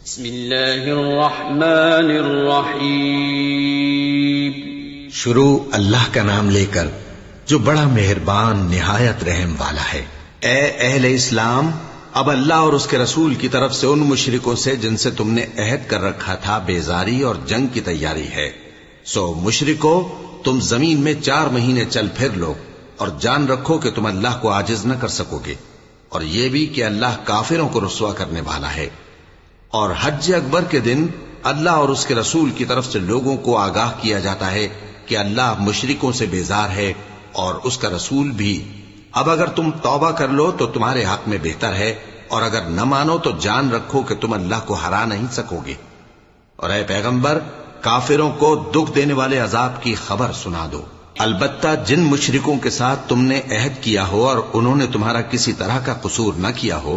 بسم اللہ الرحمن الرحیم۔ شروع اللہ کا نام لے کر جو بڑا مہربان نہایت رحم والا ہے۔ اے اہل اسلام، اب اللہ اور اس کے رسول کی طرف سے ان مشرکوں سے جن سے تم نے عہد کر رکھا تھا بیزاری اور جنگ کی تیاری ہے، سو مشرکو تم زمین میں 4 مہینے چل پھر لو اور جان رکھو کہ تم اللہ کو عاجز نہ کر سکو گے، اور یہ بھی کہ اللہ کافروں کو رسوا کرنے والا ہے۔ اور حج اکبر کے دن اللہ اور اس کے رسول کی طرف سے لوگوں کو آگاہ کیا جاتا ہے کہ اللہ مشرکوں سے بیزار ہے اور اس کا رسول بھی۔ اب اگر تم توبہ کر لو تو تمہارے حق میں بہتر ہے، اور اگر نہ مانو تو جان رکھو کہ تم اللہ کو ہرا نہیں سکو گے۔ اور اے پیغمبر، کافروں کو دکھ دینے والے عذاب کی خبر سنا دو۔ البتہ جن مشرکوں کے ساتھ تم نے عہد کیا ہو اور انہوں نے تمہارا کسی طرح کا قصور نہ کیا ہو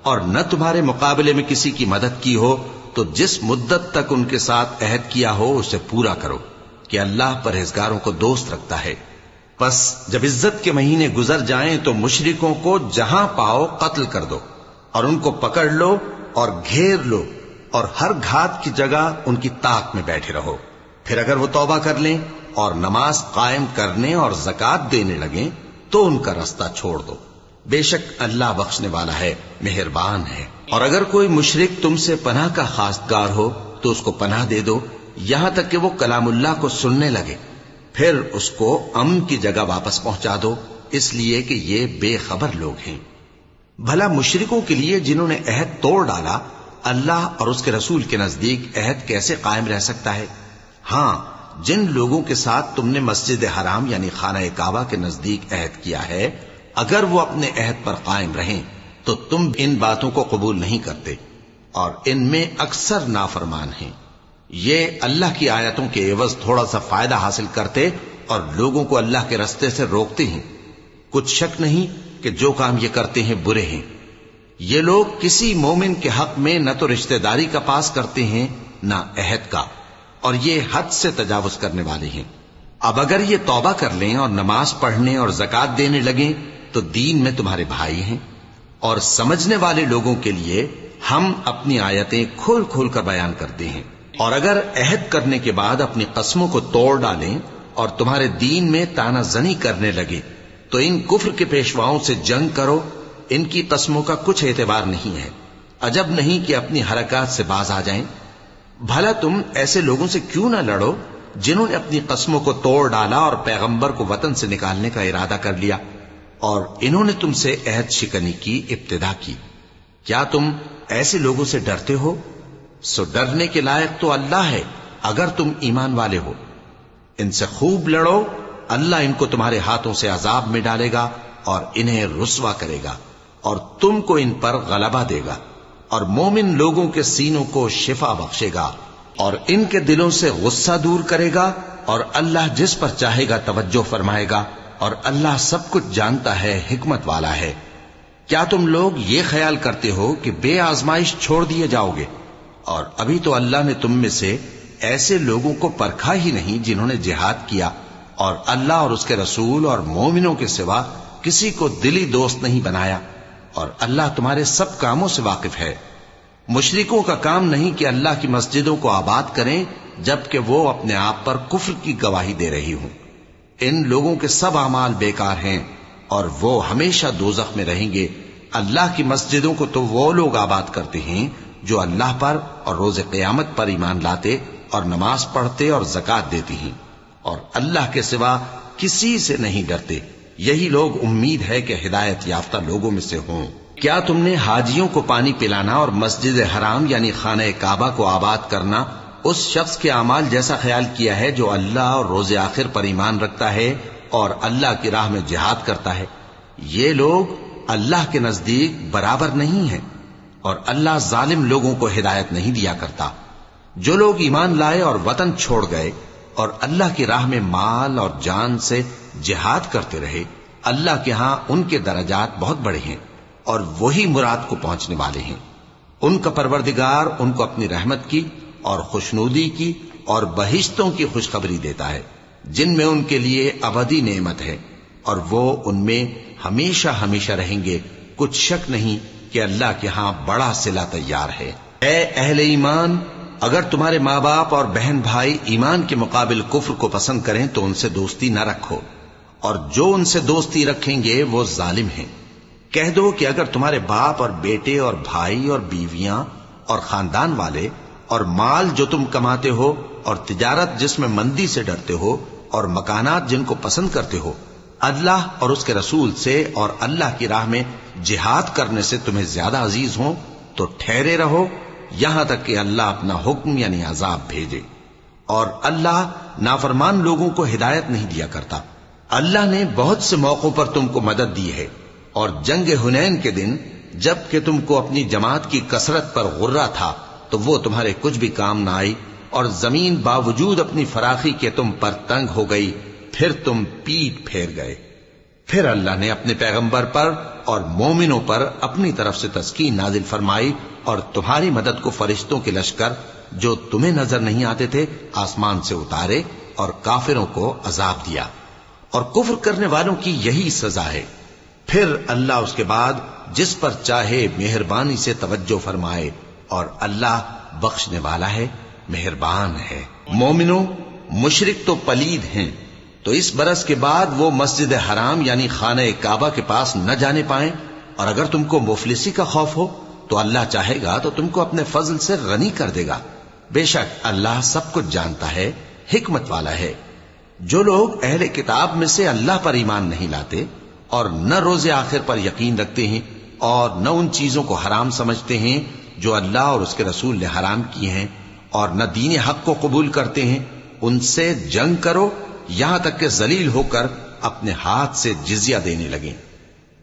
اور نہ تمہارے مقابلے میں کسی کی مدد کی ہو، تو جس مدت تک ان کے ساتھ عہد کیا ہو اسے پورا کرو، کہ اللہ پرہیزگاروں کو دوست رکھتا ہے۔ پس جب عزت کے مہینے گزر جائیں تو مشرکوں کو جہاں پاؤ قتل کر دو، اور ان کو پکڑ لو اور گھیر لو، اور ہر گھات کی جگہ ان کی طاق میں بیٹھے رہو۔ پھر اگر وہ توبہ کر لیں اور نماز قائم کرنے اور زکوٰۃ دینے لگیں تو ان کا رستہ چھوڑ دو، بے شک اللہ بخشنے والا ہے، مہربان ہے۔ اور اگر کوئی مشرک تم سے پناہ کا خواستگار ہو تو اس کو پناہ دے دو، یہاں تک کہ وہ کلام اللہ کو سننے لگے، پھر اس کو امن کی جگہ واپس پہنچا دو، اس لیے کہ یہ بے خبر لوگ ہیں۔ بھلا مشرکوں کے لیے جنہوں نے عہد توڑ ڈالا، اللہ اور اس کے رسول کے نزدیک عہد کیسے قائم رہ سکتا ہے؟ ہاں، جن لوگوں کے ساتھ تم نے مسجد حرام یعنی خانہ کعبہ کے نزدیک عہد کیا ہے، اگر وہ اپنے عہد پر قائم رہیں تو تم ان باتوں کو قبول نہیں کرتے، اور ان میں اکثر نافرمان ہیں۔ یہ اللہ کی آیتوں کے عوض تھوڑا سا فائدہ حاصل کرتے اور لوگوں کو اللہ کے رستے سے روکتے ہیں۔ کچھ شک نہیں کہ جو کام یہ کرتے ہیں برے ہیں۔ یہ لوگ کسی مومن کے حق میں نہ تو رشتہ داری کا پاس کرتے ہیں نہ عہد کا، اور یہ حد سے تجاوز کرنے والے ہیں۔ اب اگر یہ توبہ کر لیں اور نماز پڑھنے اور زکوٰۃ دینے لگیں تو دین میں تمہارے بھائی ہیں، اور سمجھنے والے لوگوں کے لیے ہم اپنی آیتیں کھول کھول کر بیان کرتے ہیں۔ اور اگر عہد کرنے کے بعد اپنی قسموں کو توڑ ڈالیں اور تمہارے دین میں تانا زنی کرنے لگے تو ان کفر کے پیشواؤں سے جنگ کرو، ان کی قسموں کا کچھ اعتبار نہیں ہے، عجب نہیں کہ اپنی حرکات سے باز آ جائیں۔ بھلا تم ایسے لوگوں سے کیوں نہ لڑو جنہوں نے اپنی قسموں کو توڑ ڈالا اور پیغمبر کو وطن سے نکالنے کا ارادہ کر لیا، اور انہوں نے تم سے عہد شکنی کی ابتدا کی۔ کیا تم ایسے لوگوں سے ڈرتے ہو؟ سو ڈرنے کے لائق تو اللہ ہے اگر تم ایمان والے ہو۔ ان سے خوب لڑو، اللہ ان کو تمہارے ہاتھوں سے عذاب میں ڈالے گا اور انہیں رسوا کرے گا، اور تم کو ان پر غلبہ دے گا، اور مومن لوگوں کے سینوں کو شفا بخشے گا، اور ان کے دلوں سے غصہ دور کرے گا، اور اللہ جس پر چاہے گا توجہ فرمائے گا، اور اللہ سب کچھ جانتا ہے، حکمت والا ہے۔ کیا تم لوگ یہ خیال کرتے ہو کہ بے آزمائش چھوڑ دیے جاؤ گے؟ اور ابھی تو اللہ نے تم میں سے ایسے لوگوں کو پرکھا ہی نہیں جنہوں نے جہاد کیا، اور اللہ اور اس کے رسول اور مومنوں کے سوا کسی کو دلی دوست نہیں بنایا، اور اللہ تمہارے سب کاموں سے واقف ہے۔ مشرکوں کا کام نہیں کہ اللہ کی مسجدوں کو آباد کریں جبکہ وہ اپنے آپ پر کفر کی گواہی دے رہی ہوں۔ ان لوگوں کے سب اعمال بیکار ہیں اور وہ ہمیشہ دوزخ میں رہیں گے۔ اللہ کی مسجدوں کو تو وہ لوگ آباد کرتے ہیں جو اللہ پر اور روز قیامت پر ایمان لاتے اور نماز پڑھتے اور زکوٰۃ دیتی ہیں، اور اللہ کے سوا کسی سے نہیں ڈرتے۔ یہی لوگ امید ہے کہ ہدایت یافتہ لوگوں میں سے ہوں۔ کیا تم نے حاجیوں کو پانی پلانا اور مسجد حرام یعنی خانہ کعبہ کو آباد کرنا اس شخص کے اعمال جیسا خیال کیا ہے جو اللہ اور روز آخر پر ایمان رکھتا ہے اور اللہ کی راہ میں جہاد کرتا ہے؟ یہ لوگ اللہ کے نزدیک برابر نہیں ہیں، اور اللہ ظالم لوگوں کو ہدایت نہیں دیا کرتا۔ جو لوگ ایمان لائے اور وطن چھوڑ گئے اور اللہ کی راہ میں مال اور جان سے جہاد کرتے رہے، اللہ کے ہاں ان کے درجات بہت بڑے ہیں، اور وہی مراد کو پہنچنے والے ہیں۔ ان کا پروردگار ان کو اپنی رحمت کی اور خوشنودی کی اور بہشتوں کی خوشخبری دیتا ہے جن میں ان کے لیے ابدی نعمت ہے، اور وہ ان میں ہمیشہ ہمیشہ رہیں گے۔ کچھ شک نہیں کہ اللہ کے ہاں بڑا صلہ تیار ہے۔ اے اہل ایمان، اگر تمہارے ماں باپ اور بہن بھائی ایمان کے مقابل کفر کو پسند کریں تو ان سے دوستی نہ رکھو، اور جو ان سے دوستی رکھیں گے وہ ظالم ہیں۔ کہہ دو کہ اگر تمہارے باپ اور بیٹے اور بھائی اور بیویاں اور خاندان والے اور مال جو تم کماتے ہو اور تجارت جس میں مندی سے ڈرتے ہو اور مکانات جن کو پسند کرتے ہو اللہ اور اس کے رسول سے اور اللہ کی راہ میں جہاد کرنے سے تمہیں زیادہ عزیز ہوں تو ٹھہرے رہو یہاں تک کہ اللہ اپنا حکم یعنی عذاب بھیجے، اور اللہ نافرمان لوگوں کو ہدایت نہیں دیا کرتا۔ اللہ نے بہت سے موقعوں پر تم کو مدد دی ہے، اور جنگ حنین کے دن جب کہ تم کو اپنی جماعت کی کثرت پر غرہ تھا تو وہ تمہارے کچھ بھی کام نہ آئی، اور زمین باوجود اپنی فراخی کے تم پر تنگ ہو گئی، پھر تم پیٹ پھیر گئے۔ پھر اللہ نے اپنے پیغمبر پر اور مومنوں پر اپنی طرف سے تسکین نازل فرمائی، اور تمہاری مدد کو فرشتوں کے لشکر جو تمہیں نظر نہیں آتے تھے آسمان سے اتارے، اور کافروں کو عذاب دیا، اور کفر کرنے والوں کی یہی سزا ہے۔ پھر اللہ اس کے بعد جس پر چاہے مہربانی سے توجہ فرمائے، اور اللہ بخشنے والا ہے، مہربان ہے۔ مومنوں، مشرک تو پلید ہیں، تو اس برس کے بعد وہ مسجد حرام یعنی خانہ کعبہ کے پاس نہ جانے پائیں، اور اگر تم کو مفلسی کا خوف ہو تو اللہ چاہے گا تو تم کو اپنے فضل سے غنی کر دے گا۔ بے شک اللہ سب کچھ جانتا ہے، حکمت والا ہے۔ جو لوگ اہل کتاب میں سے اللہ پر ایمان نہیں لاتے اور نہ روز آخر پر یقین رکھتے ہیں اور نہ ان چیزوں کو حرام سمجھتے ہیں جو اللہ اور اس کے رسول نے حرام کی ہیں، اور نہ دین حق کو قبول کرتے ہیں، ان سے جنگ کرو یہاں تک کہ ذلیل ہو کر اپنے ہاتھ سے جزیہ دینے لگیں۔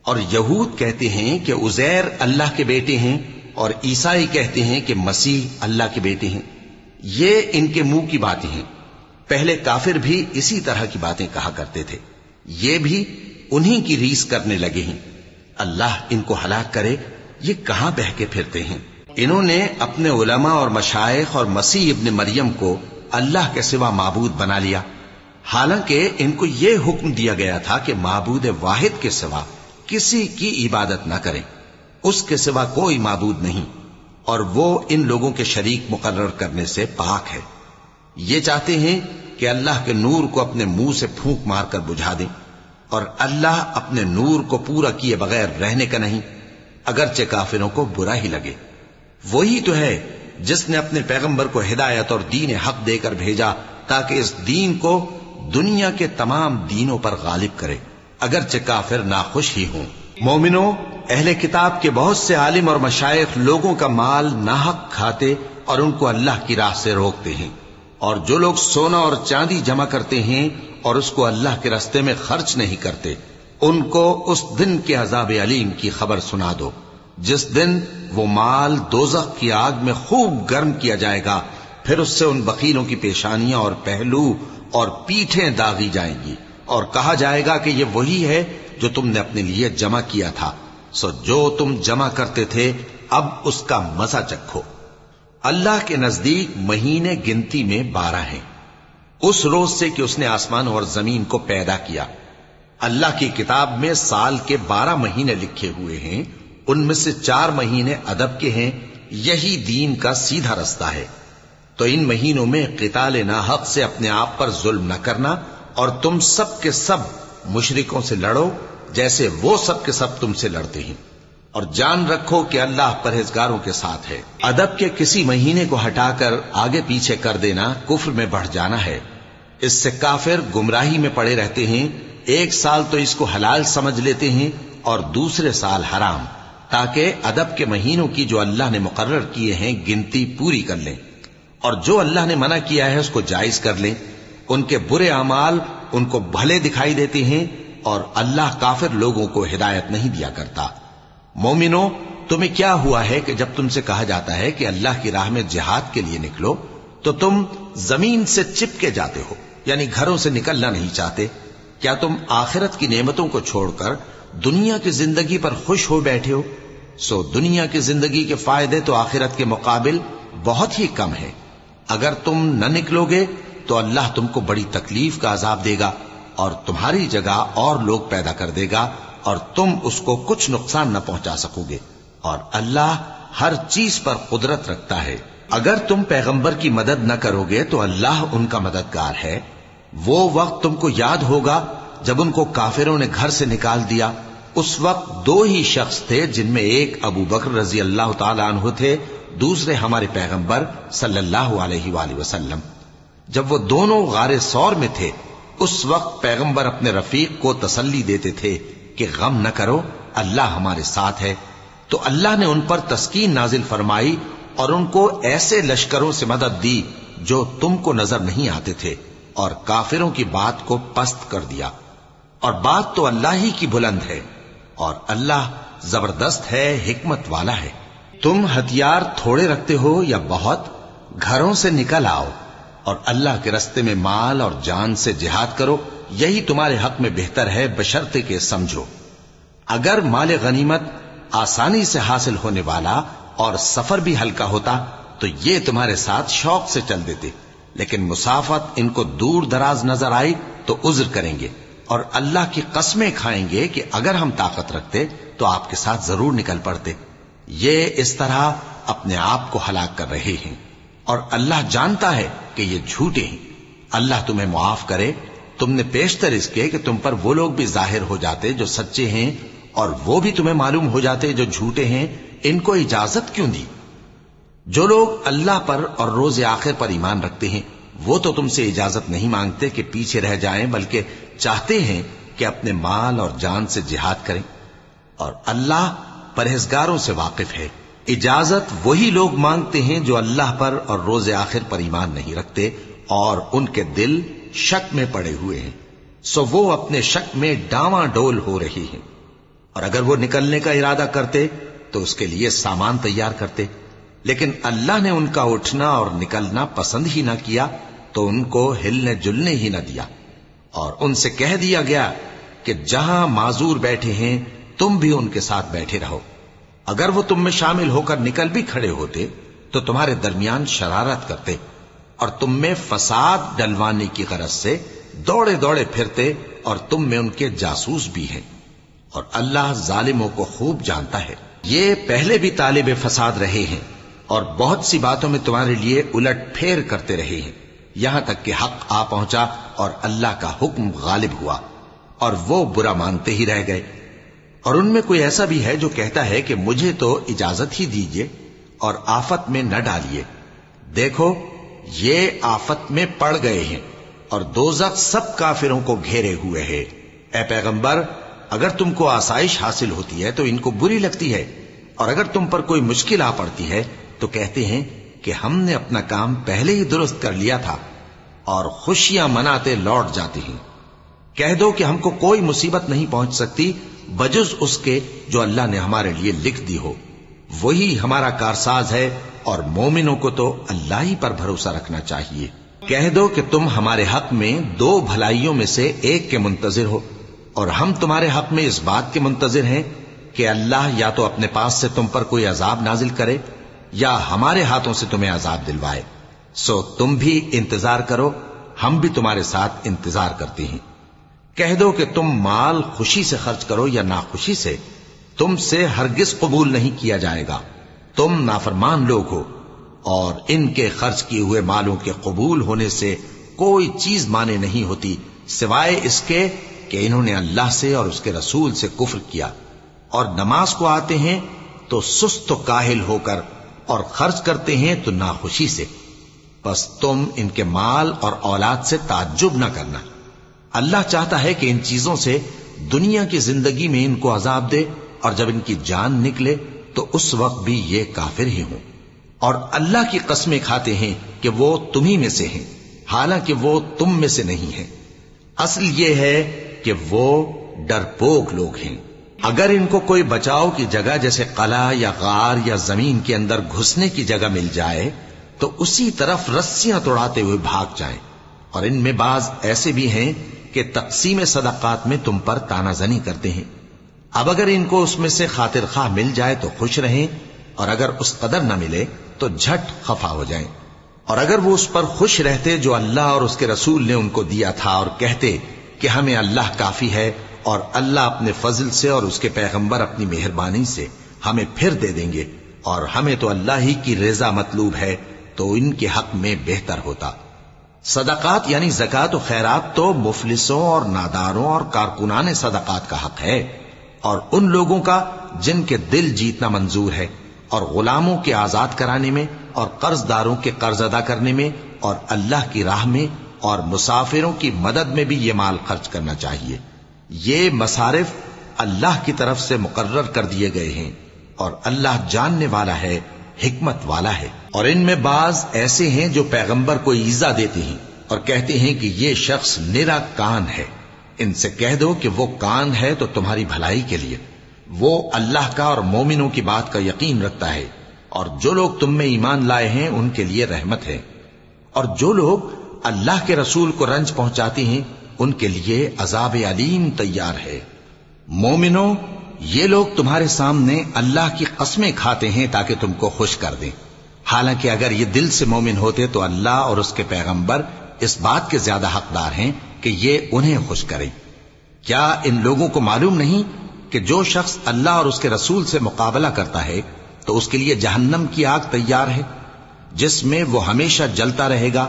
اور یہود کہتے ہیں کہ عزیر اللہ کے بیٹے ہیں، اور عیسائی کہتے ہیں کہ مسیح اللہ کے بیٹے ہیں۔ یہ ان کے منہ کی باتیں ہیں، پہلے کافر بھی اسی طرح کی باتیں کہا کرتے تھے، یہ بھی انہی کی ریس کرنے لگے ہیں۔ اللہ ان کو ہلاک کرے، یہ کہاں بہکے پھرتے ہیں۔ انہوں نے اپنے علماء اور مشائخ اور مسیح ابن مریم کو اللہ کے سوا معبود بنا لیا، حالانکہ ان کو یہ حکم دیا گیا تھا کہ معبود واحد کے سوا کسی کی عبادت نہ کریں، اس کے سوا کوئی معبود نہیں، اور وہ ان لوگوں کے شریک مقرر کرنے سے پاک ہے۔ یہ چاہتے ہیں کہ اللہ کے نور کو اپنے منہ سے پھونک مار کر بجھا دیں، اور اللہ اپنے نور کو پورا کیے بغیر رہنے کا نہیں، اگرچہ کافروں کو برا ہی لگے۔ وہی تو ہے جس نے اپنے پیغمبر کو ہدایت اور دین حق دے کر بھیجا تاکہ اس دین کو دنیا کے تمام دینوں پر غالب کرے، اگرچہ کافر ناخوش ہی ہوں۔ مومنوں، اہل کتاب کے بہت سے عالم اور مشائخ لوگوں کا مال ناحق کھاتے اور ان کو اللہ کی راہ سے روکتے ہیں، اور جو لوگ سونا اور چاندی جمع کرتے ہیں اور اس کو اللہ کے راستے میں خرچ نہیں کرتے، ان کو اس دن کے عذاب علیم کی خبر سنا دو، جس دن وہ مال دوزخ کی آگ میں خوب گرم کیا جائے گا، پھر اس سے ان بخیلوں کی پیشانیاں اور پہلو اور پیٹھیں داغی جائیں گی، اور کہا جائے گا کہ یہ وہی ہے جو تم نے اپنے لیے جمع کیا تھا، سو جو تم جمع کرتے تھے اب اس کا مزہ چکھو۔ اللہ کے نزدیک مہینے گنتی میں 12 ہیں، اس روز سے کہ اس نے آسمان اور زمین کو پیدا کیا۔ اللہ کی کتاب میں سال کے 12 مہینے لکھے ہوئے ہیں، ان میں سے 4 مہینے ادب کے ہیں، یہی دین کا سیدھا رستہ ہے۔ تو ان مہینوں میں قتال ناحق سے اپنے آپ پر ظلم نہ کرنا، اور تم سب کے سب مشرکوں سے لڑو جیسے وہ سب کے سب تم سے لڑتے ہیں، اور جان رکھو کہ اللہ پرہیزگاروں کے ساتھ ہے۔ ادب کے کسی مہینے کو ہٹا کر آگے پیچھے کر دینا کفر میں بڑھ جانا ہے، اس سے کافر گمراہی میں پڑے رہتے ہیں۔ ایک سال تو اس کو حلال سمجھ لیتے ہیں اور دوسرے سال حرام، تاکہ ادب کے مہینوں کی جو اللہ نے مقرر کیے ہیں گنتی پوری کر لیں، اور جو اللہ نے منع کیا ہے اس کو جائز کر لیں۔ ان کے برے اعمال ان کو بھلے دکھائی دیتے ہیں، اور اللہ کافر لوگوں کو ہدایت نہیں دیا کرتا۔ مومنوں، تمہیں کیا ہوا ہے کہ جب تم سے کہا جاتا ہے کہ اللہ کی راہ میں جہاد کے لیے نکلو تو تم زمین سے چپکے جاتے ہو، یعنی گھروں سے نکلنا نہیں چاہتے؟ کیا تم آخرت کی نعمتوں کو چھوڑ کر دنیا کی زندگی پر خوش ہو بیٹھے ہو؟ سو دنیا کی زندگی کے فائدے تو آخرت کے مقابل بہت ہی کم ہے۔ اگر تم نہ نکلو گے تو اللہ تم کو بڑی تکلیف کا عذاب دے گا، اور تمہاری جگہ اور لوگ پیدا کر دے گا، اور تم اس کو کچھ نقصان نہ پہنچا سکو گے، اور اللہ ہر چیز پر قدرت رکھتا ہے۔ اگر تم پیغمبر کی مدد نہ کرو گے تو اللہ ان کا مددگار ہے۔ وہ وقت تم کو یاد ہوگا جب ان کو کافروں نے گھر سے نکال دیا۔ اس وقت دو ہی شخص تھے، جن میں ایک ابو بکر رضی اللہ تعالی عنہ تھے، دوسرے ہمارے پیغمبر صلی اللہ علیہ وآلہ وسلم۔ جب وہ دونوں غار ثور میں تھے، اس وقت پیغمبر اپنے رفیق کو تسلی دیتے تھے کہ غم نہ کرو، اللہ ہمارے ساتھ ہے۔ تو اللہ نے ان پر تسکین نازل فرمائی اور ان کو ایسے لشکروں سے مدد دی جو تم کو نظر نہیں آتے تھے، اور کافروں کی بات کو پست کر دیا۔ اور بات تو اللہ ہی کی بلند ہے، اور اللہ زبردست ہے، حکمت والا ہے۔ تم ہتھیار تھوڑے رکھتے ہو یا بہت، گھروں سے نکل آؤ اور اللہ کے رستے میں مال اور جان سے جہاد کرو، یہی تمہارے حق میں بہتر ہے، بشرطے کہ سمجھو۔ اگر مال غنیمت آسانی سے حاصل ہونے والا اور سفر بھی ہلکا ہوتا تو یہ تمہارے ساتھ شوق سے چل دیتے، لیکن مسافت ان کو دور دراز نظر آئی تو عذر کریں گے، اور اللہ کی قسمیں کھائیں گے کہ اگر ہم طاقت رکھتے تو آپ کے ساتھ ضرور نکل پڑتے۔ یہ اس طرح اپنے آپ کو ہلاک کر رہے ہیں، اور اللہ جانتا ہے کہ یہ جھوٹے ہیں۔ اللہ تمہیں معاف کرے۔ تم نے پیشتر اس کے کہ تم پر وہ لوگ بھی ظاہر ہو جاتے جو سچے ہیں، اور وہ بھی تمہیں معلوم ہو جاتے جو جھوٹے ہیں۔ ان کو اجازت کیوں دی؟ جو لوگ اللہ پر اور روز آخر پر ایمان رکھتے ہیں وہ تو تم سے اجازت نہیں مانگتے کہ پیچھے رہ جائیں، بلکہ چاہتے ہیں کہ اپنے مال اور جان سے جہاد کریں، اور اللہ پرہیزگاروں سے واقف ہے۔ اجازت وہی لوگ مانگتے ہیں جو اللہ پر اور روز آخر پر ایمان نہیں رکھتے اور ان کے دل شک میں پڑے ہوئے ہیں، سو وہ اپنے شک میں ڈاواں ڈول ہو رہی ہیں۔ اور اگر وہ نکلنے کا ارادہ کرتے تو اس کے لیے سامان تیار کرتے، لیکن اللہ نے ان کا اٹھنا اور نکلنا پسند ہی نہ کیا تو ان کو ہلنے جلنے ہی نہ دیا، اور ان سے کہہ دیا گیا کہ جہاں معذور بیٹھے ہیں تم بھی ان کے ساتھ بیٹھے رہو۔ اگر وہ تم میں شامل ہو کر نکل بھی کھڑے ہوتے تو تمہارے درمیان شرارت کرتے اور تم میں فساد ڈلوانے کی غرض سے دوڑے دوڑے پھرتے، اور تم میں ان کے جاسوس بھی ہیں، اور اللہ ظالموں کو خوب جانتا ہے۔ یہ پہلے بھی طالب فساد رہے ہیں اور بہت سی باتوں میں تمہارے لیے الٹ پھیر کرتے رہے ہیں، یہاں تک کہ حق آ پہنچا اور اللہ کا حکم غالب ہوا، اور وہ برا مانتے ہی رہ گئے۔ اور ان میں کوئی ایسا بھی ہے جو کہتا ہے کہ مجھے تو اجازت ہی دیجئے اور آفت میں نہ ڈالیے۔ دیکھو یہ آفت میں پڑ گئے ہیں، اور دوزخ سب کافروں کو گھیرے ہوئے ہے۔ اے پیغمبر، اگر تم کو آسائش حاصل ہوتی ہے تو ان کو بری لگتی ہے، اور اگر تم پر کوئی مشکل آ پڑتی ہے تو کہتے ہیں کہ ہم نے اپنا کام پہلے ہی درست کر لیا تھا، اور خوشیاں مناتے لوٹ جاتے ہیں۔ کہہ دو کہ ہم کو کوئی مصیبت نہیں پہنچ سکتی بجز اس کے جو اللہ نے ہمارے لیے لکھ دی ہو، وہی ہمارا کارساز ہے، اور مومنوں کو تو اللہ ہی پر بھروسہ رکھنا چاہیے۔ کہہ دو کہ تم ہمارے حق میں دو بھلائیوں میں سے ایک کے منتظر ہو، اور ہم تمہارے حق میں اس بات کے منتظر ہیں کہ اللہ یا تو اپنے پاس سے تم پر کوئی عذاب نازل کرے یا ہمارے ہاتھوں سے تمہیں عذاب دلوائے، سو تم بھی انتظار کرو، ہم بھی تمہارے ساتھ انتظار کرتے ہیں۔ کہہ دو کہ تم مال خوشی سے خرچ کرو یا ناخوشی سے، تم سے ہرگز قبول نہیں کیا جائے گا، تم نافرمان لوگ ہو، اور ان کے خرچ کیے ہوئے مالوں کے قبول ہونے سے کوئی چیز مانے نہیں ہوتی سوائے اس کے کہ انہوں نے اللہ سے اور اس کے رسول سے کفر کیا، اور نماز کو آتے ہیں تو سست و کاہل ہو کر، اور خرچ کرتے ہیں تو ناخوشی سے۔ بس تم ان کے مال اور اولاد سے تعجب نہ کرنا، اللہ چاہتا ہے کہ ان چیزوں سے دنیا کی زندگی میں ان کو عذاب دے، اور جب ان کی جان نکلے تو اس وقت بھی یہ کافر ہی ہوں، اور اللہ کی قسمیں کھاتے ہیں کہ وہ تمہیں میں سے ہیں، حالانکہ وہ تم میں سے نہیں ہیں۔ اصل یہ ہے کہ وہ ڈرپوک لوگ ہیں۔ اگر ان کو کوئی بچاؤ کی جگہ جیسے قلعہ یا غار یا زمین کے اندر گھسنے کی جگہ مل جائے تو اسی طرف رسیاں توڑاتے ہوئے بھاگ جائیں، اور ان میں بعض ایسے بھی ہیں کہ تقسیم صدقات میں تم پر تانا زنی کرتے ہیں۔ اب اگر ان کو اس میں سے خاطر خواہ مل جائے تو خوش رہیں، اور اگر اس قدر نہ ملے تو جھٹ خفا ہو جائیں۔ اور اگر وہ اس پر خوش رہتے جو اللہ اور اس کے رسول نے ان کو دیا تھا، اور کہتے کہ ہمیں اللہ کافی ہے، اور اللہ اپنے فضل سے اور اس کے پیغمبر اپنی مہربانی سے ہمیں پھر دے دیں گے، اور ہمیں تو اللہ ہی کی رضا مطلوب ہے تو ان کے حق میں بہتر ہوتا۔ صدقات یعنی زکوٰۃ و خیرات تو مفلسوں اور ناداروں اور کارکنان صدقات کا حق ہے، اور ان لوگوں کا جن کے دل جیتنا منظور ہے، اور غلاموں کے آزاد کرانے میں، اور قرض داروں کے قرض ادا کرنے میں، اور اللہ کی راہ میں اور مسافروں کی مدد میں بھی یہ مال خرچ کرنا چاہیے۔ یہ مصارف اللہ کی طرف سے مقرر کر دیے گئے ہیں، اور اللہ جاننے والا ہے، حکمت والا ہے۔ اور ان میں بعض ایسے ہیں جو پیغمبر کو ایذا دیتے ہیں اور کہتے ہیں کہ یہ شخص نرا کان ہے۔ ان سے کہہ دو کہ وہ کان ہے تو تمہاری بھلائی کے لیے، وہ اللہ کا اور مومنوں کی بات کا یقین رکھتا ہے، اور جو لوگ تم میں ایمان لائے ہیں ان کے لیے رحمت ہے، اور جو لوگ اللہ کے رسول کو رنج پہنچاتے ہیں ان کے لیے عذاب علیم تیار ہے۔ مومنوں، یہ لوگ تمہارے سامنے اللہ کی قسمیں کھاتے ہیں تاکہ تم کو خوش کر دیں، حالانکہ اگر یہ دل سے مومن ہوتے تو اللہ اور اس کے پیغمبر اس بات کے زیادہ حقدار ہیں کہ یہ انہیں خوش کریں۔ کیا ان لوگوں کو معلوم نہیں کہ جو شخص اللہ اور اس کے رسول سے مقابلہ کرتا ہے تو اس کے لیے جہنم کی آگ تیار ہے جس میں وہ ہمیشہ جلتا رہے گا؟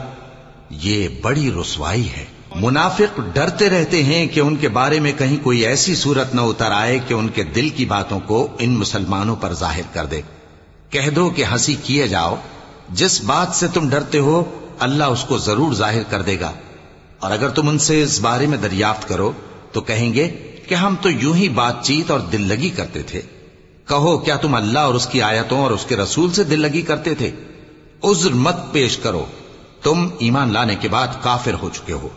یہ بڑی رسوائی ہے۔ منافق ڈرتے رہتے ہیں کہ ان کے بارے میں کہیں کوئی ایسی صورت نہ اتر آئے کہ ان کے دل کی باتوں کو ان مسلمانوں پر ظاہر کر دے۔ کہہ دو کہ ہنسی کیے جاؤ، جس بات سے تم ڈرتے ہو اللہ اس کو ضرور ظاہر کر دے گا، اور اگر تم ان سے اس بارے میں دریافت کرو تو کہیں گے کہ ہم تو یوں ہی بات چیت اور دل لگی کرتے تھے۔ کہو کیا تم اللہ اور اس کی آیتوں اور اس کے رسول سے دل لگی کرتے تھے؟ عذر مت پیش کرو، تم ایمان لانے کے بعد کافر ہو چکے ہو۔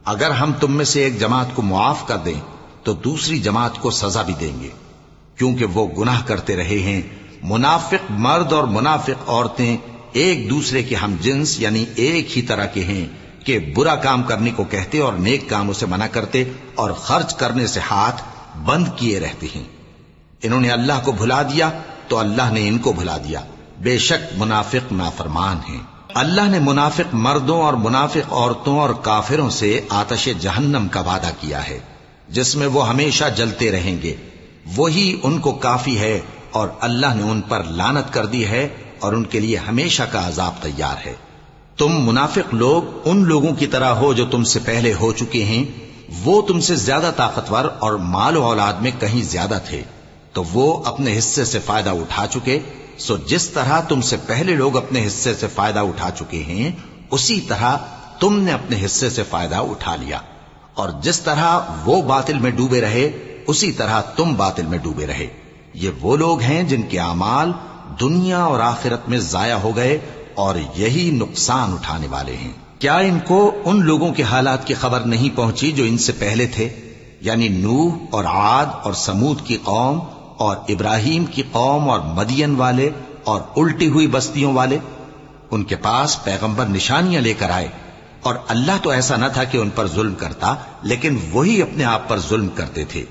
اگر ہم تم میں سے ایک جماعت کو معاف کر دیں تو دوسری جماعت کو سزا بھی دیں گے، کیونکہ وہ گناہ کرتے رہے ہیں۔ منافق مرد اور منافق عورتیں ایک دوسرے کے ہم جنس یعنی ایک ہی طرح کے ہیں کہ برا کام کرنے کو کہتے اور نیک کاموں سے منع کرتے اور خرچ کرنے سے ہاتھ بند کیے رہتے ہیں۔ انہوں نے اللہ کو بھلا دیا تو اللہ نے ان کو بھلا دیا، بے شک منافق نافرمان ہیں۔ اللہ نے منافق مردوں اور منافق عورتوں اور کافروں سے آتش جہنم کا وعدہ کیا ہے جس میں وہ ہمیشہ جلتے رہیں گے، وہی ان کو کافی ہے، اور اللہ نے ان پر لعنت کر دی ہے اور ان کے لیے ہمیشہ کا عذاب تیار ہے۔ تم منافق لوگ ان لوگوں کی طرح ہو جو تم سے پہلے ہو چکے ہیں، وہ تم سے زیادہ طاقتور اور مال و اولاد میں کہیں زیادہ تھے، تو وہ اپنے حصے سے فائدہ اٹھا چکے، سو جس طرح تم سے پہلے لوگ اپنے حصے سے فائدہ اٹھا چکے ہیں اسی طرح تم نے اپنے حصے سے فائدہ اٹھا لیا، اور جس طرح وہ باطل میں ڈوبے رہے اسی طرح تم باطل میں ڈوبے رہے۔ یہ وہ لوگ ہیں جن کے اعمال دنیا اور آخرت میں ضائع ہو گئے اور یہی نقصان اٹھانے والے ہیں۔ کیا ان کو ان لوگوں کے حالات کی خبر نہیں پہنچی جو ان سے پہلے تھے، یعنی نوح اور عاد اور سمود کی قوم اور ابراہیم کی قوم اور مدین والے اور الٹی ہوئی بستیوں والے؟ ان کے پاس پیغمبر نشانیاں لے کر آئے، اور اللہ تو ایسا نہ تھا کہ ان پر ظلم کرتا، لیکن وہی اپنے آپ پر ظلم کرتے تھے۔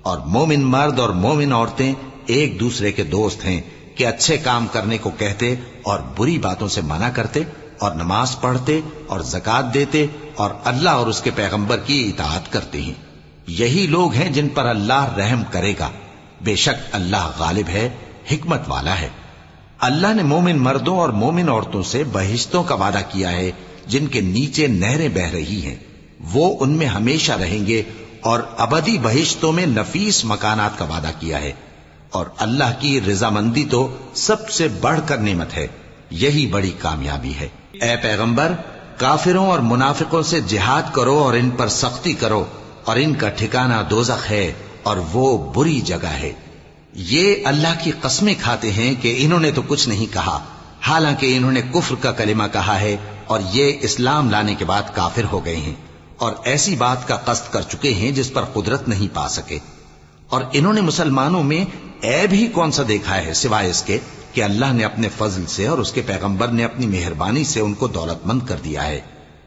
اور مومن مرد اور مومن عورتیں ایک دوسرے کے دوست ہیں کہ اچھے کام کرنے کو کہتے اور بری باتوں سے منع کرتے، اور نماز پڑھتے اور زکوٰۃ دیتے اور اللہ اور اس کے پیغمبر کی اطاعت کرتے ہیں۔ یہی لوگ ہیں جن پر اللہ رحم کرے گا، بے شک اللہ غالب ہے، حکمت والا ہے۔ اللہ نے مومن مردوں اور مومن عورتوں سے بہشتوں کا وعدہ کیا ہے جن کے نیچے نہریں بہ رہی ہیں، وہ ان میں ہمیشہ رہیں گے، اور ابدی بہشتوں میں نفیس مکانات کا وعدہ کیا ہے۔ اور اللہ کی رضامندی تو سب سے بڑھ کر نعمت ہے، یہی بڑی کامیابی ہے۔ اے پیغمبر، کافروں اور منافقوں سے جہاد کرو اور ان پر سختی کرو، اور ان کا ٹھکانہ دوزخ ہے اور وہ بری جگہ ہے۔ یہ اللہ کی قسمیں کھاتے ہیں کہ انہوں نے تو کچھ نہیں کہا، حالانکہ انہوں نے کفر کا کلمہ کہا ہے اور یہ اسلام لانے کے بعد کافر ہو گئے ہیں، اور ایسی بات کا قصد کر چکے ہیں جس پر قدرت نہیں پا سکے۔ اور انہوں نے مسلمانوں میں عیب ہی کون سا دیکھا ہے سوائے اس کے کہ اللہ نے اپنے فضل سے اور اس کے پیغمبر نے اپنی مہربانی سے ان کو دولت مند کر دیا ہے۔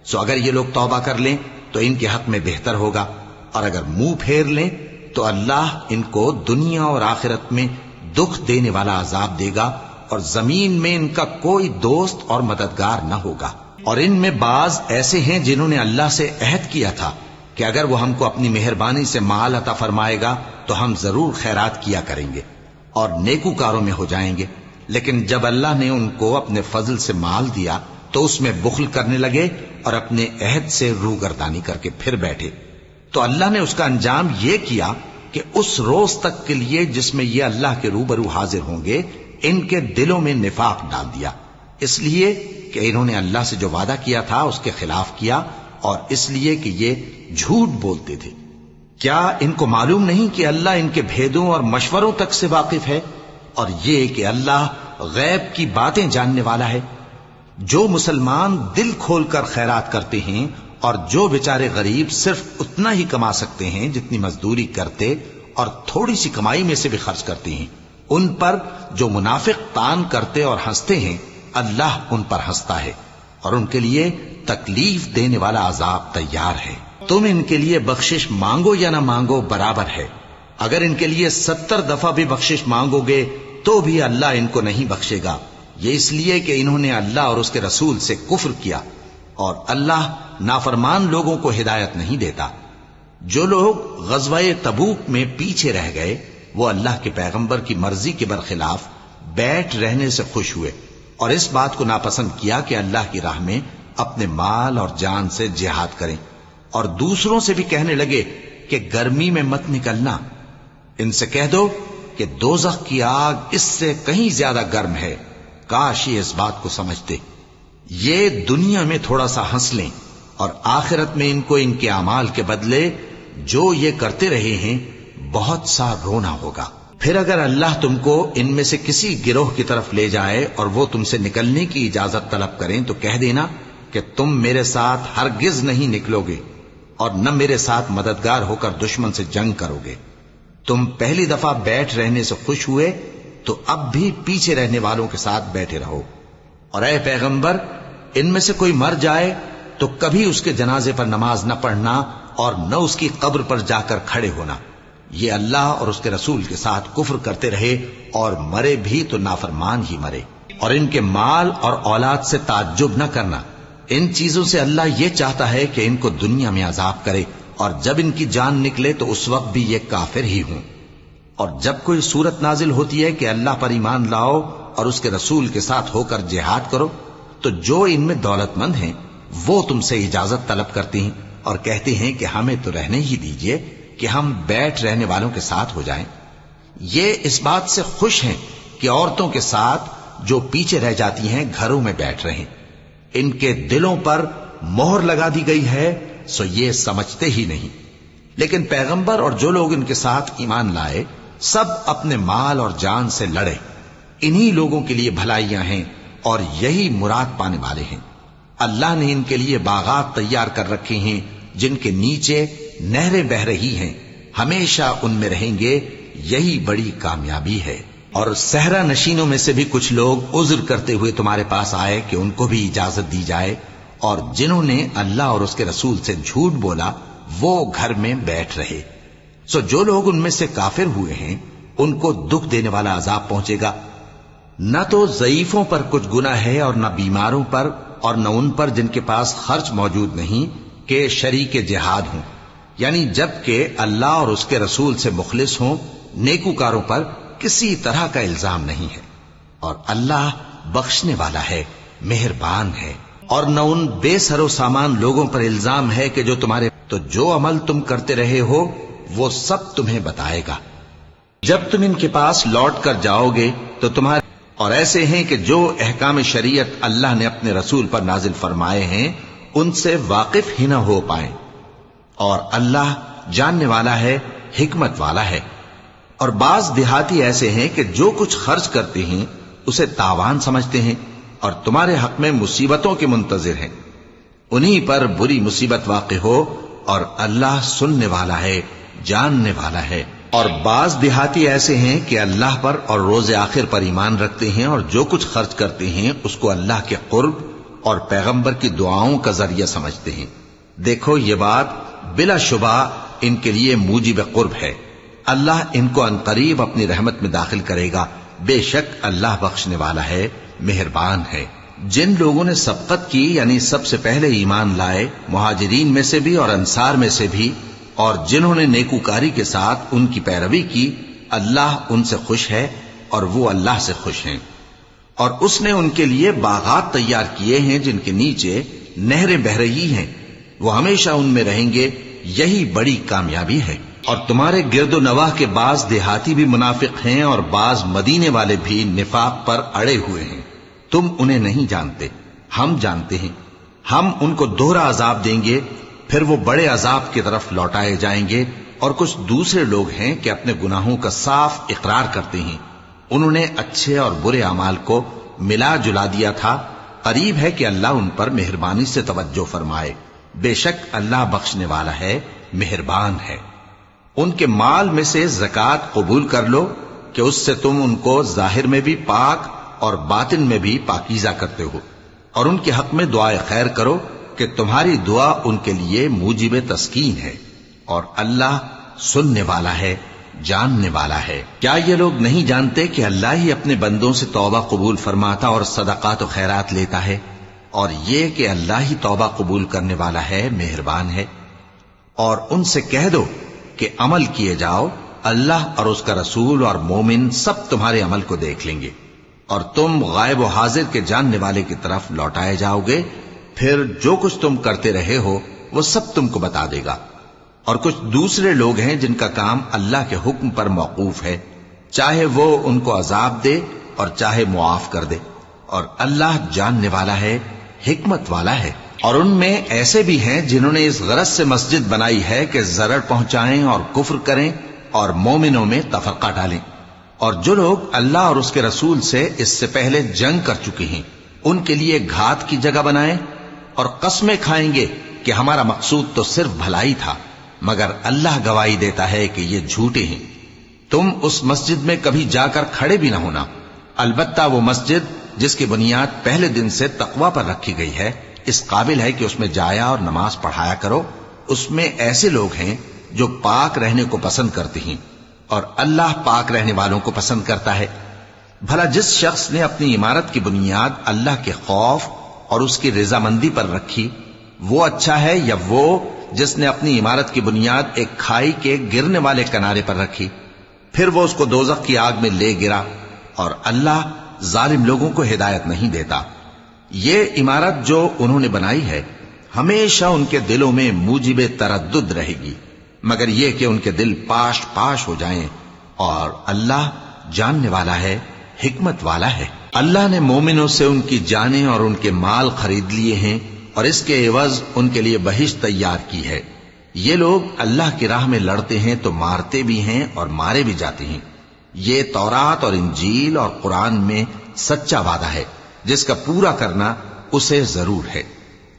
سو اگر یہ لوگ توبہ کر لیں تو ان کے حق میں بہتر ہوگا، اور اگر منہ پھیر لیں تو اللہ ان کو دنیا اور آخرت میں دکھ دینے والا عذاب دے گا، اور زمین میں ان کا کوئی دوست اور مددگار نہ ہوگا۔ اور ان میں بعض ایسے ہیں جنہوں نے اللہ سے عہد کیا تھا کہ اگر وہ ہم کو اپنی مہربانی سے مال عطا فرمائے گا تو ہم ضرور خیرات کیا کریں گے اور نیکوکاروں میں ہو جائیں گے، لیکن جب اللہ نے ان کو اپنے فضل سے مال دیا تو اس میں بخل کرنے لگے اور اپنے عہد سے روگردانی کر کے پھر بیٹھے، تو اللہ نے اس کا انجام یہ کیا کہ اس روز تک کے لیے جس میں یہ اللہ کے روبرو حاضر ہوں گے ان کے دلوں میں نفاق ڈال دیا، اس لیے کہ انہوں نے اللہ سے جو وعدہ کیا تھا اس کے خلاف کیا، اور اس لیے کہ یہ جھوٹ بولتے تھے۔ کیا ان کو معلوم نہیں کہ اللہ ان کے بھیدوں اور مشوروں تک سے واقف ہے، اور یہ کہ اللہ غیب کی باتیں جاننے والا ہے؟ جو مسلمان دل کھول کر خیرات کرتے ہیں اور جو بیچارے غریب صرف اتنا ہی کما سکتے ہیں جتنی مزدوری کرتے اور تھوڑی سی کمائی میں سے بھی خرچ کرتے ہیں، ان پر جو منافق تان کرتے اور ہنستے ہیں اللہ ان پر ہنستا ہے اور ان کے لیے تکلیف دینے والا عذاب تیار ہے۔ تم ان کے لیے بخشش مانگو یا نہ مانگو برابر ہے، اگر ان کے لیے 70 دفعہ بھی بخشش مانگو گے تو بھی اللہ ان کو نہیں بخشے گا، یہ اس لیے کہ انہوں نے اللہ اور اس کے رسول سے کفر کیا، اور اللہ نافرمان لوگوں کو ہدایت نہیں دیتا۔ جو لوگ غزوہ تبوک میں پیچھے رہ گئے وہ اللہ کے پیغمبر کی مرضی کے برخلاف بیٹھ رہنے سے خوش ہوئے اور اس بات کو ناپسند کیا کہ اللہ کی راہ میں اپنے مال اور جان سے جہاد کریں، اور دوسروں سے بھی کہنے لگے کہ گرمی میں مت نکلنا، ان سے کہہ دو کہ دوزخ کی آگ اس سے کہیں زیادہ گرم ہے، کاش یہ اس بات کو سمجھتے۔ یہ دنیا میں تھوڑا سا ہنس لیں اور آخرت میں ان کو ان کے اعمال کے بدلے جو یہ کرتے رہے ہیں بہت سا رونا ہوگا۔ پھر اگر اللہ تم کو ان میں سے کسی گروہ کی طرف لے جائے اور وہ تم سے نکلنے کی اجازت طلب کریں تو کہہ دینا کہ تم میرے ساتھ ہرگز نہیں نکلو گے اور نہ میرے ساتھ مددگار ہو کر دشمن سے جنگ کرو گے۔ تم پہلی دفعہ بیٹھ رہنے سے خوش ہوئے تو اب بھی پیچھے رہنے والوں کے ساتھ بیٹھے رہو، اور اے پیغمبر ان میں سے کوئی مر جائے تو کبھی اس کے جنازے پر نماز نہ پڑھنا اور نہ اس کی قبر پر جا کر کھڑے ہونا، یہ اللہ اور اس کے رسول کے ساتھ کفر کرتے رہے اور مرے بھی تو نافرمان ہی مرے۔ اور ان کے مال اور اولاد سے تعجب نہ کرنا، ان چیزوں سے اللہ یہ چاہتا ہے کہ ان کو دنیا میں عذاب کرے اور جب ان کی جان نکلے تو اس وقت بھی یہ کافر ہی ہوں۔ اور جب کوئی صورت نازل ہوتی ہے کہ اللہ پر ایمان لاؤ اور اس کے رسول کے ساتھ ہو کر جہاد کرو تو جو ان میں دولت مند ہیں وہ تم سے اجازت طلب کرتے ہیں اور کہتے ہیں کہ ہمیں تو رہنے ہی دیجئے کہ ہم بیٹھ رہنے والوں کے ساتھ ہو جائیں۔ یہ اس بات سے خوش ہیں کہ عورتوں کے ساتھ جو پیچھے رہ جاتی ہیں گھروں میں بیٹھ رہیں، ان کے دلوں پر مہر لگا دی گئی ہے سو یہ سمجھتے ہی نہیں۔ لیکن پیغمبر اور جو لوگ ان کے ساتھ ایمان لائے سب اپنے مال اور جان سے لڑے، انہی لوگوں کے لیے بھلائیاں ہیں اور یہی مراد پانے والے ہیں۔ اللہ نے ان کے لیے باغات تیار کر رکھے ہیں جن کے نیچے نہریں بہ رہی ہیں، ہمیشہ ان میں رہیں گے، یہی بڑی کامیابی ہے۔ اور صحرا نشینوں میں سے بھی کچھ لوگ عذر کرتے ہوئے تمہارے پاس آئے کہ ان کو بھی اجازت دی جائے، اور جنہوں نے اللہ اور اس کے رسول سے جھوٹ بولا وہ گھر میں بیٹھ رہے۔ سو جو لوگ ان میں سے کافر ہوئے ہیں ان کو دکھ دینے والا عذاب پہنچے گا، نہ تو ضعیفوں پر کچھ گناہ ہے اور نہ بیماروں پر اور نہ ان پر جن کے پاس خرچ موجود نہیں کہ شریک جہاد ہوں، یعنی جب کہ اللہ اور اس کے رسول سے مخلص ہوں، نیکوکاروں پر کسی طرح کا الزام نہیں ہے، اور اللہ بخشنے والا ہے، مہربان ہے۔ اور نہ ان بے سر و سامان لوگوں پر الزام ہے کہ جو تمہارے تو جو عمل تم کرتے رہے ہو وہ سب تمہیں بتائے گا جب تم ان کے پاس لوٹ کر جاؤ گے تو تمہارے اور ایسے ہیں کہ جو احکام شریعت اللہ نے اپنے رسول پر نازل فرمائے ہیں ان سے واقف ہی نہ ہو پائیں، اور اللہ جاننے والا ہے، حکمت والا ہے۔ اور بعض دیہاتی ایسے ہیں کہ جو کچھ خرچ کرتے ہیں اسے تاوان سمجھتے ہیں اور تمہارے حق میں مصیبتوں کے منتظر ہیں، انہی پر بری مصیبت واقع ہو، اور اللہ سننے والا ہے، جاننے والا ہے۔ اور بعض دیہاتی ایسے ہیں کہ اللہ پر اور روز آخر پر ایمان رکھتے ہیں اور جو کچھ خرچ کرتے ہیں اس کو اللہ کے قرب اور پیغمبر کی دعاؤں کا ذریعہ سمجھتے ہیں۔ دیکھو یہ بات بلا شبہ ان کے لیے موجب قرب ہے، اللہ ان کو عنقریب اپنی رحمت میں داخل کرے گا، بے شک اللہ بخشنے والا ہے، مہربان ہے۔ جن لوگوں نے سبقت کی یعنی سب سے پہلے ایمان لائے، مہاجرین میں سے بھی اور انصار میں سے بھی، اور جنہوں نے نیکوکاری کے ساتھ ان کی پیروی کی، اللہ ان سے خوش ہے اور وہ اللہ سے خوش ہیں۔ اور اس نے ان کے لیے باغات تیار کیے ہیں جن کے نیچے نہریں بہ رہی ہیں، وہ ہمیشہ ان میں رہیں گے، یہی بڑی کامیابی ہے۔ اور تمہارے گرد و نواح کے بعض دیہاتی بھی منافق ہیں اور بعض مدینے والے بھی نفاق پر اڑے ہوئے ہیں، تم انہیں نہیں جانتے، ہم جانتے ہیں۔ ہم ان کو دوہرا عذاب دیں گے، پھر وہ بڑے عذاب کی طرف لوٹائے جائیں گے۔ اور کچھ دوسرے لوگ ہیں کہ اپنے گناہوں کا صاف اقرار کرتے ہیں، انہوں نے اچھے اور برے اعمال کو ملا جلا دیا تھا، قریب ہے کہ اللہ ان پر مہربانی سے توجہ فرمائے، بے شک اللہ بخشنے والا ہے، مہربان ہے۔ ان کے مال میں سے زکوٰۃ قبول کر لو کہ اس سے تم ان کو ظاہر میں بھی پاک اور باطن میں بھی پاکیزہ کرتے ہو، اور ان کے حق میں دعائے خیر کرو کہ تمہاری دعا ان کے لیے موجب تسکین ہے، اور اللہ سننے والا ہے، جاننے والا ہے۔ کیا یہ لوگ نہیں جانتے کہ اللہ ہی اپنے بندوں سے توبہ قبول فرماتا اور صدقات و خیرات لیتا ہے، اور یہ کہ اللہ ہی توبہ قبول کرنے والا ہے، مہربان ہے۔ اور ان سے کہہ دو کہ عمل کیے جاؤ، اللہ اور اس کا رسول اور مومن سب تمہارے عمل کو دیکھ لیں گے، اور تم غائب و حاضر کے جاننے والے کی طرف لوٹائے جاؤ گے، پھر جو کچھ تم کرتے رہے ہو وہ سب تم کو بتا دے گا۔ اور کچھ دوسرے لوگ ہیں جن کا کام اللہ کے حکم پر موقوف ہے، چاہے وہ ان کو عذاب دے اور چاہے معاف کر دے، اور اللہ جاننے والا ہے، حکمت والا ہے۔ اور ان میں ایسے بھی ہیں جنہوں نے اس غرض سے مسجد بنائی ہے کہ ضرر پہنچائیں اور کفر کریں اور مومنوں میں تفرقہ ڈالیں، اور جو لوگ اللہ اور اس کے رسول سے اس سے پہلے جنگ کر چکے ہیں ان کے لیے گھات کی جگہ بنائیں، اور قسمیں کھائیں گے کہ ہمارا مقصود تو صرف بھلائی تھا، مگر اللہ گواہی دیتا ہے کہ یہ جھوٹے ہیں۔ تم اس مسجد میں کبھی جا کر کھڑے بھی نہ ہونا، البتہ وہ مسجد جس کی بنیاد پہلے دن سے تقوی پر رکھی گئی ہے اس قابل ہے کہ اس میں جایا اور نماز پڑھایا کرو۔ اس میں ایسے لوگ ہیں جو پاک رہنے کو پسند کرتے ہیں، اور اللہ پاک رہنے والوں کو پسند کرتا ہے۔ بھلا جس شخص نے اپنی عمارت کی بنیاد اللہ کے خوف اور اس کی رضامندی پر رکھی، وہ اچھا ہے یا وہ جس نے اپنی عمارت کی بنیاد ایک کھائی کے گرنے والے کنارے پر رکھی، پھر وہ اس کو دوزخ کی آگ میں لے گرا، اور اللہ ظالم لوگوں کو ہدایت نہیں دیتا۔ یہ عمارت جو انہوں نے بنائی ہے ہمیشہ ان کے دلوں میں موجب تردد رہے گی، مگر یہ کہ ان کے دل پاش پاش ہو جائیں، اور اللہ جاننے والا ہے، حکمت والا ہے۔ اللہ نے مومنوں سے ان کی جانیں اور ان کے مال خرید لیے ہیں، اور اس کے عوض ان کے لیے بہشت تیار کی ہے۔ یہ لوگ اللہ کی راہ میں لڑتے ہیں تو مارتے بھی ہیں اور مارے بھی جاتے ہیں۔ یہ تورات اور انجیل اور قرآن میں سچا وعدہ ہے جس کا پورا کرنا اسے ضرور ہے،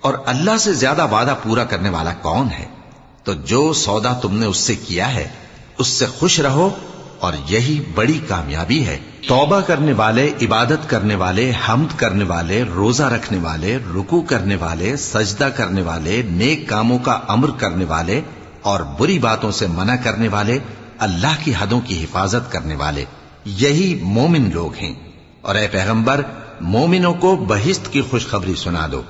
اور اللہ سے زیادہ وعدہ پورا کرنے والا کون ہے؟ تو جو سودا تم نے اس سے کیا ہے اس سے خوش رہو، اور یہی بڑی کامیابی ہے۔ توبہ کرنے والے، عبادت کرنے والے، حمد کرنے والے، روزہ رکھنے والے، رکوع کرنے والے، سجدہ کرنے والے، نیک کاموں کا امر کرنے والے اور بری باتوں سے منع کرنے والے، اللہ کی حدوں کی حفاظت کرنے والے، یہی مومن لوگ ہیں۔ اور اے پیغمبر، مومنوں کو بہشت کی خوشخبری سنا دو۔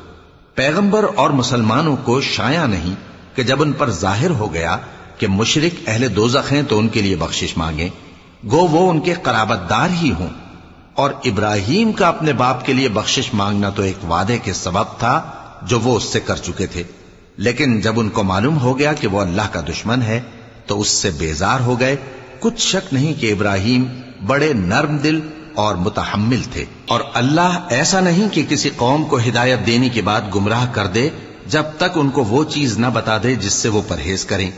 پیغمبر اور مسلمانوں کو شایع نہیں کہ جب ان پر ظاہر ہو گیا کہ مشرک اہل دوزخ ہیں تو ان کے لیے بخشش مانگیں، گو وہ ان کے قرابت دار ہی ہوں۔ اور ابراہیم کا اپنے باپ کے لیے بخشش مانگنا تو ایک وعدے کے سبب تھا جو وہ اس سے کر چکے تھے، لیکن جب ان کو معلوم ہو گیا کہ وہ اللہ کا دشمن ہے تو اس سے بیزار ہو گئے۔ کچھ شک نہیں کہ ابراہیم بڑے نرم دل اور متحمل تھے، اور اللہ ایسا نہیں کہ کسی قوم کو ہدایت دینے کے بعد گمراہ کر دے جب تک ان کو وہ چیز نہ بتا دے جس سے وہ پرہیز کریں۔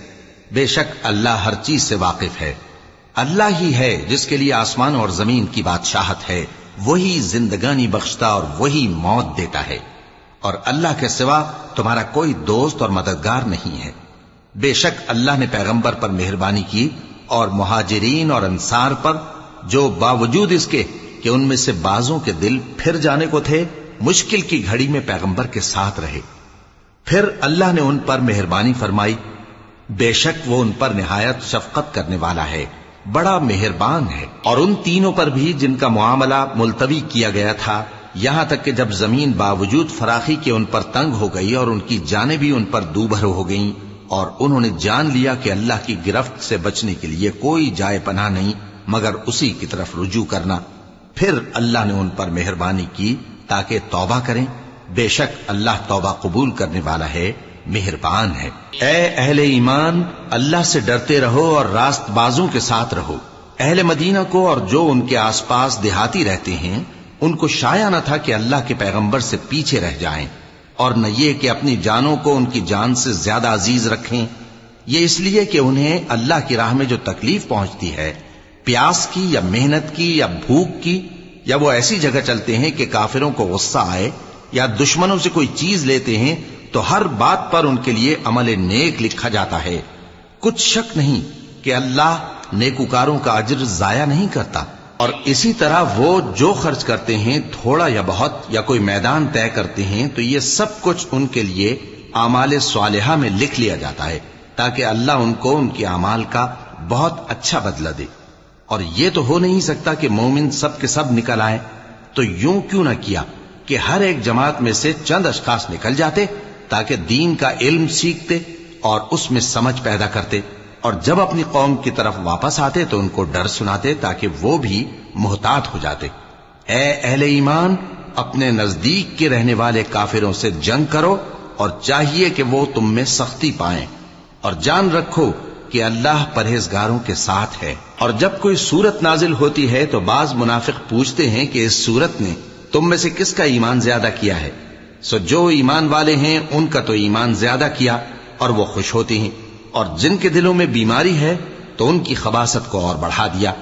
بے شک اللہ ہر چیز سے واقف ہے۔ اللہ ہی ہے جس کے لیے آسمان اور زمین کی بادشاہت ہے، وہی زندگانی بخشتا اور وہی موت دیتا ہے، اور اللہ کے سوا تمہارا کوئی دوست اور مددگار نہیں ہے۔ بے شک اللہ نے پیغمبر پر مہربانی کی اور مہاجرین اور انصار پر، جو باوجود اس کے کہ ان میں سے بعضوں کے دل پھر جانے کو تھے، مشکل کی گھڑی میں پیغمبر کے ساتھ رہے۔ پھر اللہ نے ان پر مہربانی فرمائی، بے شک وہ ان پر نہایت شفقت کرنے والا ہے، بڑا مہربان ہے۔ اور ان تینوں پر بھی جن کا معاملہ ملتوی کیا گیا تھا، یہاں تک کہ جب زمین باوجود فراخی کے ان پر تنگ ہو گئی اور ان کی جانیں بھی ان پر دوبھر ہو گئیں، اور انہوں نے جان لیا کہ اللہ کی گرفت سے بچنے کے لیے کوئی جائے پناہ نہیں مگر اسی کی طرف رجوع کرنا، پھر اللہ نے ان پر مہربانی کی تاکہ توبہ کریں، بے شک اللہ توبہ قبول کرنے والا ہے، مہربان ہے۔ اے اہل ایمان، اللہ سے ڈرتے رہو اور راست بازوں کے ساتھ رہو۔ اہل مدینہ کو اور جو ان کے آس پاس دیہاتی رہتے ہیں ان کو شایع نہ تھا کہ اللہ کے پیغمبر سے پیچھے رہ جائیں، اور نہ یہ کہ اپنی جانوں کو ان کی جان سے زیادہ عزیز رکھیں، یہ اس لیے کہ انہیں اللہ کی راہ میں جو تکلیف پہنچتی ہے، پیاس کی یا محنت کی یا بھوک کی، یا وہ ایسی جگہ چلتے ہیں کہ کافروں کو غصہ آئے، یا دشمنوں سے کوئی چیز لیتے ہیں، تو ہر بات پر ان کے لیے عمل نیک لکھا جاتا ہے۔ کچھ شک نہیں کہ اللہ نیکوکاروں کا اجر ضائع نہیں کرتا۔ اور اسی طرح وہ جو خرچ کرتے ہیں، تھوڑا یا بہت، یا کوئی میدان طے کرتے ہیں، تو یہ سب کچھ ان کے لیے اعمال صالحہ میں لکھ لیا جاتا ہے، تاکہ اللہ ان کو ان کے اعمال کا بہت اچھا بدلہ دے۔ اور یہ تو ہو نہیں سکتا کہ مومن سب کے سب نکل آئے، تو یوں کیوں نہ کیا کہ ہر ایک جماعت میں سے چند اشخاص نکل جاتے تاکہ دین کا علم سیکھتے اور اس میں سمجھ پیدا کرتے، اور جب اپنی قوم کی طرف واپس آتے تو ان کو ڈر سناتے تاکہ وہ بھی محتاط ہو جاتے۔ اے اہل ایمان، اپنے نزدیک کے رہنے والے کافروں سے جنگ کرو، اور چاہیے کہ وہ تم میں سختی پائیں، اور جان رکھو کہ اللہ پرہیزگاروں کے ساتھ ہے۔ اور جب کوئی سورت نازل ہوتی ہے تو بعض منافق پوچھتے ہیں کہ اس سورت نے تم میں سے کس کا ایمان زیادہ کیا ہے؟ سو جو ایمان والے ہیں ان کا تو ایمان زیادہ کیا، اور وہ خوش ہوتے ہیں، اور جن کے دلوں میں بیماری ہے تو ان کی خباثت کو اور بڑھا دیا،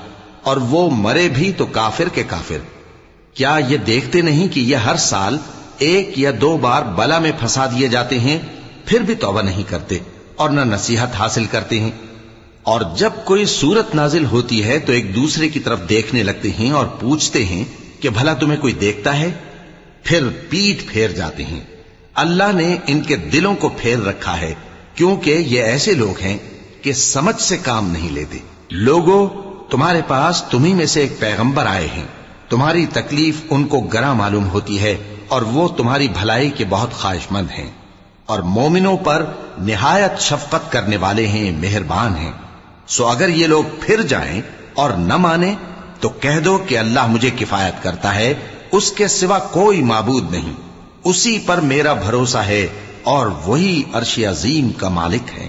اور وہ مرے بھی تو کافر کے کافر۔ کیا یہ دیکھتے نہیں کہ یہ ہر سال 1 یا 2 بار بلا میں پھنسا دیے جاتے ہیں، پھر بھی توبہ نہیں کرتے اور نہ نصیحت حاصل کرتے ہیں؟ اور جب کوئی سورت نازل ہوتی ہے تو ایک دوسرے کی طرف دیکھنے لگتے ہیں اور پوچھتے ہیں کہ بھلا تمہیں کوئی دیکھتا ہے؟ پھر پیٹھ پھیر جاتے ہیں۔ اللہ نے ان کے دلوں کو پھیر رکھا ہے، کیونکہ یہ ایسے لوگ ہیں کہ سمجھ سے کام نہیں لیتے۔ لوگوں، تمہارے پاس تمہیں میں سے ایک پیغمبر آئے ہیں، تمہاری تکلیف ان کو گراں معلوم ہوتی ہے، اور وہ تمہاری بھلائی کے بہت خواہش مند ہیں، اور مومنوں پر نہایت شفقت کرنے والے ہیں، مہربان ہیں۔ سو اگر یہ لوگ پھر جائیں اور نہ مانیں تو کہہ دو کہ اللہ مجھے کفایت کرتا ہے، اس کے سوا کوئی معبود نہیں، اسی پر میرا بھروسہ ہے، اور وہی عرش عظیم کا مالک ہے۔